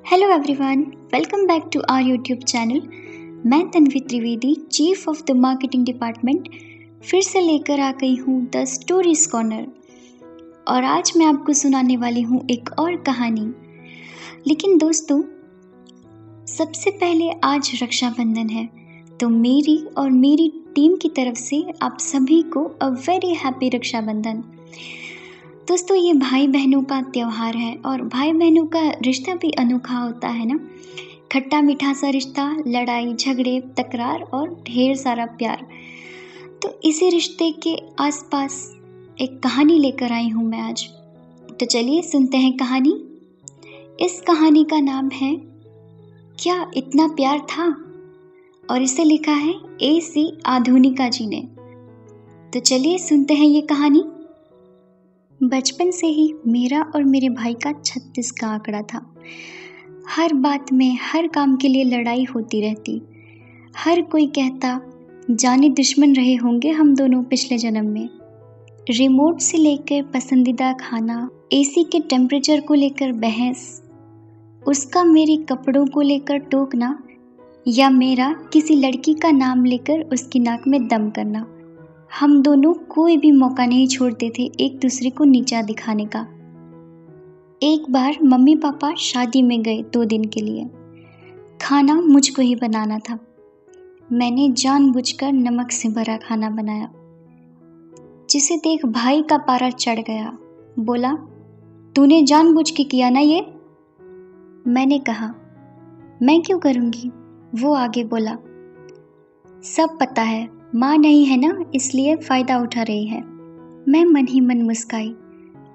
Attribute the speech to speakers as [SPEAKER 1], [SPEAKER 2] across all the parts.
[SPEAKER 1] Hello everyone, welcome back to our YouTube channel. मैं Tanvi Trivedi, chief of the marketing department, फिर से लेकर आ गई हूँ द स्टोरीज कॉर्नर। और आज मैं आपको सुनाने वाली हूँ एक और कहानी। लेकिन दोस्तों, सबसे पहले आज रक्षाबंधन है, तो मेरी और मेरी टीम की तरफ से आप सभी को अ वेरी हैप्पी रक्षाबंधन। दोस्तों, ये भाई बहनों का त्यौहार है और भाई बहनों का रिश्ता भी अनोखा होता है ना। खट्टा मीठा सा रिश्ता, लड़ाई झगड़े, तकरार और ढेर सारा प्यार। तो इसी रिश्ते के आसपास एक कहानी लेकर आई हूँ मैं आज। तो चलिए सुनते हैं कहानी। इस कहानी का नाम है क्या इतना प्यार था, और इसे लिखा है AC आधुनिका जी ने। तो चलिए सुनते हैं ये कहानी। बचपन से ही मेरा और मेरे भाई का 36 का आंकड़ा था। हर बात में, हर काम के लिए लड़ाई होती रहती। हर कोई कहता जाने दुश्मन रहे होंगे हम दोनों पिछले जन्म में। रिमोट से लेकर पसंदीदा खाना, AC के टेम्परेचर को लेकर बहस, उसका मेरे कपड़ों को लेकर टोकना, या मेरा किसी लड़की का नाम लेकर उसकी नाक में दम करना। हम दोनों कोई भी मौका नहीं छोड़ते थे एक दूसरे को नीचा दिखाने का। एक बार मम्मी पापा शादी में गए 2 दिन के लिए। खाना मुझको ही बनाना था। मैंने जानबूझकर नमक से भरा खाना बनाया, जिसे देख भाई का पारा चढ़ गया। बोला, तूने जानबूझ के किया ना ये? मैंने कहा, मैं क्यों करूँगी? वो आगे बोला, सब पता है, माँ नहीं है ना, इसलिए फ़ायदा उठा रही है। मैं मन ही मन मुस्काई।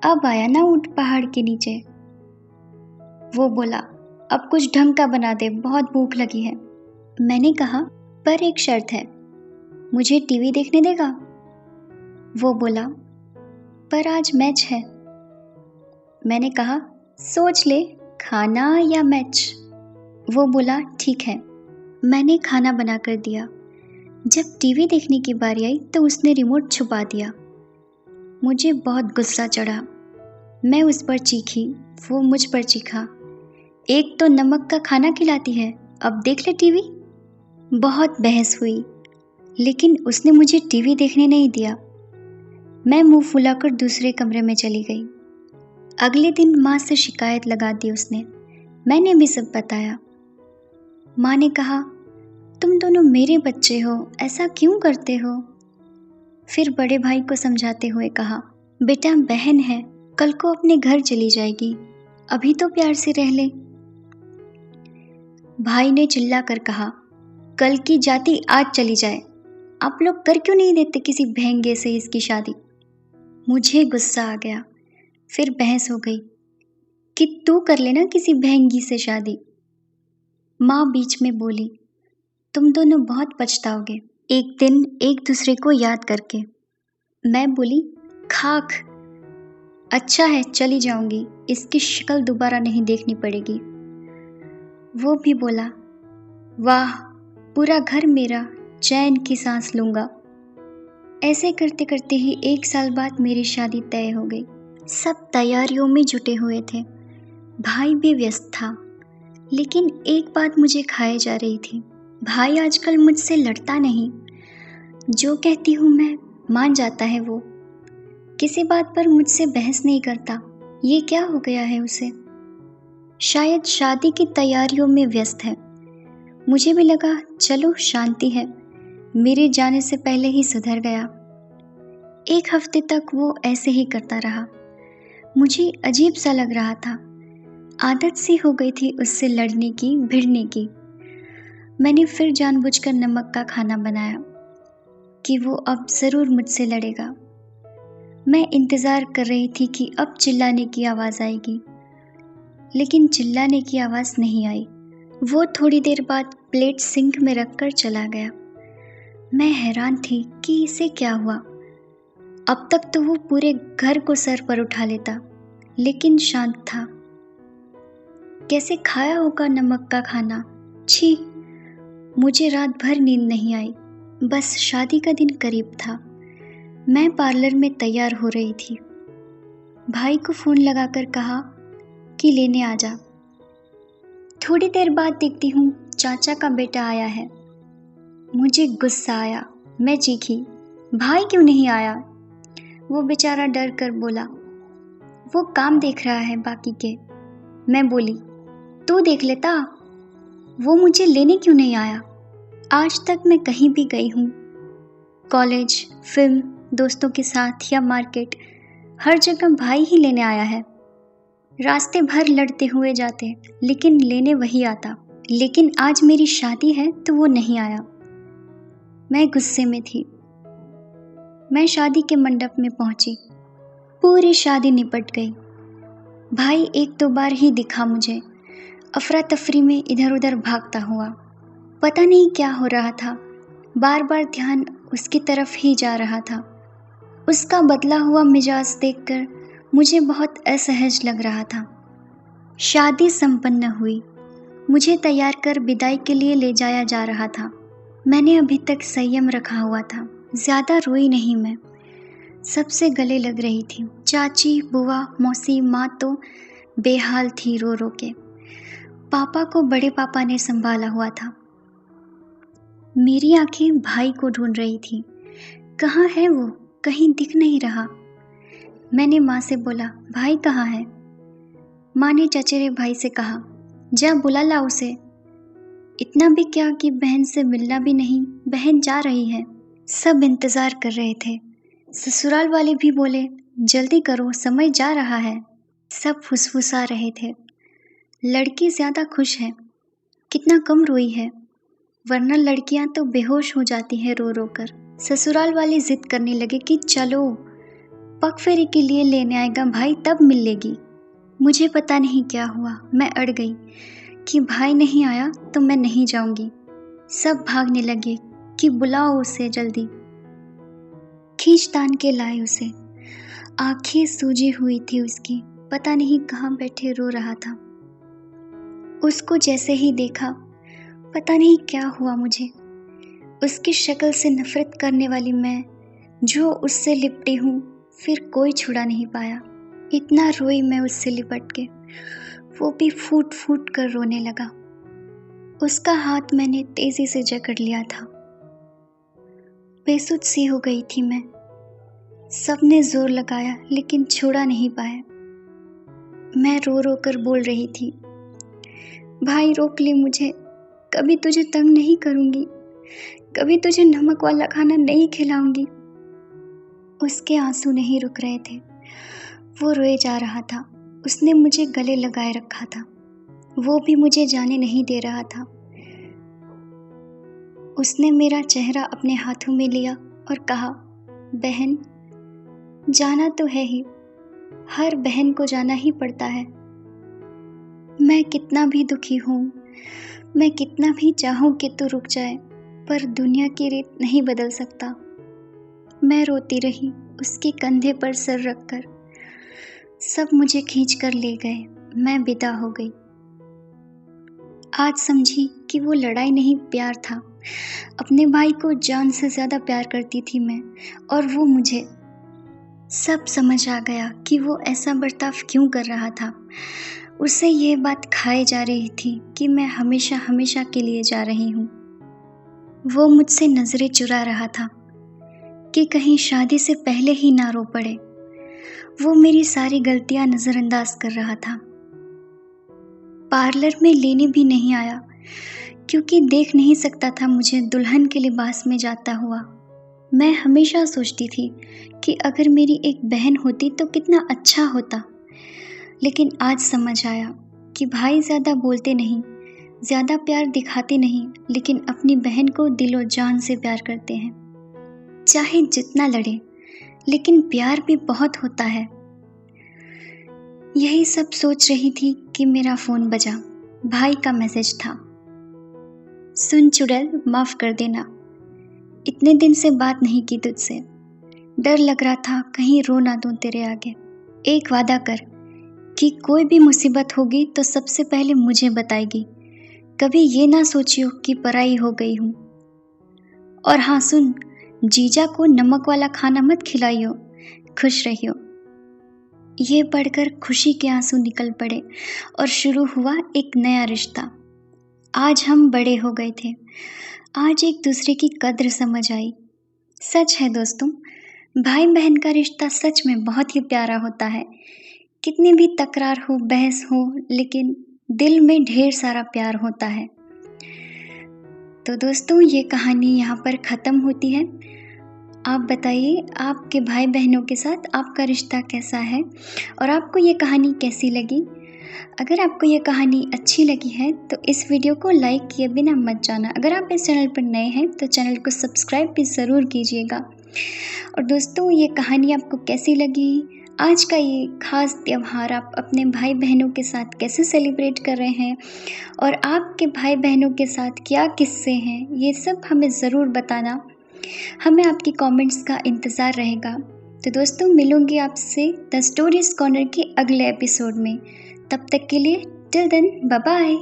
[SPEAKER 1] अब आया ना ऊँट पहाड़ के नीचे। वो बोला, अब कुछ ढंग का बना दे, बहुत भूख लगी है। मैंने कहा, पर एक शर्त है, मुझे टीवी देखने देगा? वो बोला, पर आज मैच है। मैंने कहा, सोच ले, खाना या मैच? वो बोला, ठीक है। मैंने खाना बना कर दिया। जब टीवी देखने की बारी आई तो उसने रिमोट छुपा दिया। मुझे बहुत गुस्सा चढ़ा। मैं उस पर चीखी, वो मुझ पर चीखा। एक तो नमक का खाना खिलाती है, अब देख ले टीवी। बहुत बहस हुई, लेकिन उसने मुझे टीवी देखने नहीं दिया। मैं मुंह फुलाकर दूसरे कमरे में चली गई। अगले दिन माँ से शिकायत लगा दी उसने। मैंने भी सब बताया। माँ ने कहा, तुम दोनों मेरे बच्चे हो, ऐसा क्यों करते हो? फिर बड़े भाई को समझाते हुए कहा, बेटा बहन है, कल को अपने घर चली जाएगी, अभी तो प्यार से रह ले। भाई ने चिल्ला कर कहा, कल की जाती आज चली जाए, आप लोग कर क्यों नहीं देते किसी भेंगे से इसकी शादी? मुझे गुस्सा आ गया। फिर बहस हो गई कि तू कर लेना किसी भेंगी से शादी। माँ बीच में बोली, तुम दोनों बहुत पछताओगे एक दिन एक दूसरे को याद करके। मैं बोली, खाक, अच्छा है चली जाऊंगी, इसकी शक्ल दोबारा नहीं देखनी पड़ेगी। वो भी बोला, वाह, पूरा घर मेरा, चैन की सांस लूंगा। ऐसे करते करते ही 1 साल बाद मेरी शादी तय हो गई। सब तैयारियों में जुटे हुए थे। भाई भी व्यस्त था, लेकिन एक बात मुझे खाए जा रही थी। भाई आजकल मुझसे लड़ता नहीं, जो कहती हूँ मैं मान जाता है। वो किसी बात पर मुझसे बहस नहीं करता। ये क्या हो गया है उसे? शायद शादी की तैयारियों में व्यस्त है। मुझे भी लगा चलो शांति है, मेरे जाने से पहले ही सुधर गया। 1 हफ्ते तक वो ऐसे ही करता रहा। मुझे अजीब सा लग रहा था। आदत सी हो गई थी उससे लड़ने की, भिड़ने की। मैंने फिर जानबूझकर नमक का खाना बनाया कि वो अब ज़रूर मुझसे लड़ेगा। मैं इंतज़ार कर रही थी कि अब चिल्लाने की आवाज़ आएगी, लेकिन चिल्लाने की आवाज़ नहीं आई। वो थोड़ी देर बाद प्लेट सिंक में रखकर चला गया। मैं हैरान थी कि इसे क्या हुआ। अब तक तो वो पूरे घर को सर पर उठा लेता, लेकिन शांत था। कैसे खाया होगा नमक का खाना? छी! मुझे रात भर नींद नहीं आई। बस शादी का दिन करीब था। मैं पार्लर में तैयार हो रही थी। भाई को फ़ोन लगाकर कहा कि लेने आ जा। थोड़ी देर बाद देखती हूँ चाचा का बेटा आया है। मुझे गुस्सा आया, मैं चीखी, भाई क्यों नहीं आया? वो बेचारा डर कर बोला, वो काम देख रहा है बाकी के। मैं बोली, तू देख लेता, वो मुझे लेने क्यों नहीं आया? आज तक मैं कहीं भी गई हूँ, कॉलेज, फिल्म, दोस्तों के साथ या मार्केट, हर जगह भाई ही लेने आया है। रास्ते भर लड़ते हुए जाते लेकिन लेने वही आता। लेकिन आज मेरी शादी है तो वो नहीं आया। मैं गुस्से में थी। मैं शादी के मंडप में पहुंची। पूरी शादी निपट गई। भाई एक दो बार ही दिखा मुझे, अफरा तफरी में इधर उधर भागता हुआ। पता नहीं क्या हो रहा था, बार बार ध्यान उसकी तरफ ही जा रहा था। उसका बदला हुआ मिजाज देखकर मुझे बहुत असहज लग रहा था। शादी संपन्न हुई। मुझे तैयार कर विदाई के लिए ले जाया जा रहा था। मैंने अभी तक संयम रखा हुआ था, ज़्यादा रोई नहीं मैं। सबसे गले लग रही थी। चाची, बुआ, मौसी, माँ तो बेहाल थी रो रो के। पापा को बड़े पापा ने संभाला हुआ था। मेरी आंखें भाई को ढूंढ रही थी। कहाँ है वो? कहीं दिख नहीं रहा। मैंने माँ से बोला, भाई कहाँ है? माँ ने चचेरे भाई से कहा, जा बुला ला उसे। इतना भी क्या कि बहन से मिलना भी नहीं, बहन जा रही है। सब इंतज़ार कर रहे थे। ससुराल वाले भी बोले, जल्दी करो, समय जा रहा है। सब फुसफुसा रहे थे, लड़की ज़्यादा खुश है, कितना कम रोई है, वरना लड़कियां तो बेहोश हो जाती हैं रो रो कर। ससुराल वाले जिद करने लगे कि चलो, पग फेरी के लिए लेने आएगा भाई, तब मिल लेगी। मुझे पता नहीं क्या हुआ, मैं अड़ गई कि भाई नहीं आया तो मैं नहीं जाऊंगी। सब भागने लगे कि बुलाओ उसे जल्दी। खींच तान के लाए उसे। आंखें सूजी हुई थी उसकी, पता नहीं कहाँ बैठे रो रहा था। उसको जैसे ही देखा, पता नहीं क्या हुआ मुझे। उसकी शक्ल से नफरत करने वाली मैं, जो उससे लिपटी हूँ, फिर कोई छुड़ा नहीं पाया। इतना रोई मैं उससे लिपट के, वो भी फूट फूट कर रोने लगा। उसका हाथ मैंने तेजी से जकड़ लिया था। बेसुध सी हो गई थी मैं। सबने जोर लगाया लेकिन छुड़ा नहीं पाए। मैं रो रो कर बोल रही थी, भाई रोक ले मुझे, कभी तुझे तंग नहीं करूंगी, कभी तुझे नमक वाला खाना नहीं खिलाऊंगी। उसके आंसू नहीं रुक रहे थे, वो रोए जा रहा था। उसने मुझे गले लगाए रखा था, वो भी मुझे जाने नहीं दे रहा था। उसने मेरा चेहरा अपने हाथों में लिया और कहा, बहन जाना तो है ही, हर बहन को जाना ही पड़ता है। मैं कितना भी दुखी हूँ, मैं कितना भी चाहूँ कि तू रुक जाए, पर दुनिया की रीत नहीं बदल सकता। मैं रोती रही उसके कंधे पर सर रखकर। सब मुझे खींच कर ले गए, मैं विदा हो गई। आज समझी कि वो लड़ाई नहीं, प्यार था। अपने भाई को जान से ज़्यादा प्यार करती थी मैं, और वो मुझे। सब समझ आ गया कि वो ऐसा बर्ताव क्यों कर रहा था। उसे ये बात खाए जा रही थी कि मैं हमेशा हमेशा के लिए जा रही हूँ। वो मुझसे नज़रें चुरा रहा था कि कहीं शादी से पहले ही ना रो पड़े। वो मेरी सारी गलतियां नज़रअंदाज कर रहा था। पार्लर में लेने भी नहीं आया क्योंकि देख नहीं सकता था मुझे दुल्हन के लिबास में जाता हुआ। मैं हमेशा सोचती थी कि अगर मेरी एक बहन होती तो कितना अच्छा होता। लेकिन आज समझ आया कि भाई ज़्यादा बोलते नहीं, ज़्यादा प्यार दिखाते नहीं, लेकिन अपनी बहन को दिलो जान से प्यार करते हैं। चाहे जितना लड़े, लेकिन प्यार भी बहुत होता है। यही सब सोच रही थी कि मेरा फ़ोन बजा। भाई का मैसेज था, सुन चुड़ैल, माफ़ कर देना, इतने दिन से बात नहीं की तुझसे। डर लग रहा था कहीं रो ना दूं तेरे आगे। एक वादा कर कि कोई भी मुसीबत होगी तो सबसे पहले मुझे बताएगी। कभी ये ना सोचियो कि पराई हो गई हूँ। और हाँ सुन, जीजा को नमक वाला खाना मत खिलाइयो। खुश रहियो। ये पढ़कर खुशी के आंसू निकल पड़े और शुरू हुआ एक नया रिश्ता। आज हम बड़े हो गए थे। आज एक दूसरे की कद्र समझ आई। सच है दोस्तों, भाई बहन का रिश्ता सच में बहुत ही प्यारा होता है। कितनी भी तकरार हो, बहस हो, लेकिन दिल में ढेर सारा प्यार होता है। तो दोस्तों, ये कहानी यहाँ पर ख़त्म होती है। आप बताइए, आपके भाई बहनों के साथ आपका रिश्ता कैसा है और आपको ये कहानी कैसी लगी। अगर आपको ये कहानी अच्छी लगी है तो इस वीडियो को लाइक किए बिना मत जाना। अगर आप इस चैनल पर नए हैं तो चैनल को सब्सक्राइब भी ज़रूर कीजिएगा। और दोस्तों, ये कहानी आपको कैसी लगी, आज का ये खास त्यौहार आप अपने भाई बहनों के साथ कैसे सेलिब्रेट कर रहे हैं और आपके भाई बहनों के साथ क्या किस्से हैं, ये सब हमें ज़रूर बताना। हमें आपकी कमेंट्स का इंतज़ार रहेगा। तो दोस्तों, मिलूंगी आपसे द स्टोरीज कॉर्नर के अगले एपिसोड में। तब तक के लिए टिल देन, बाय बाय।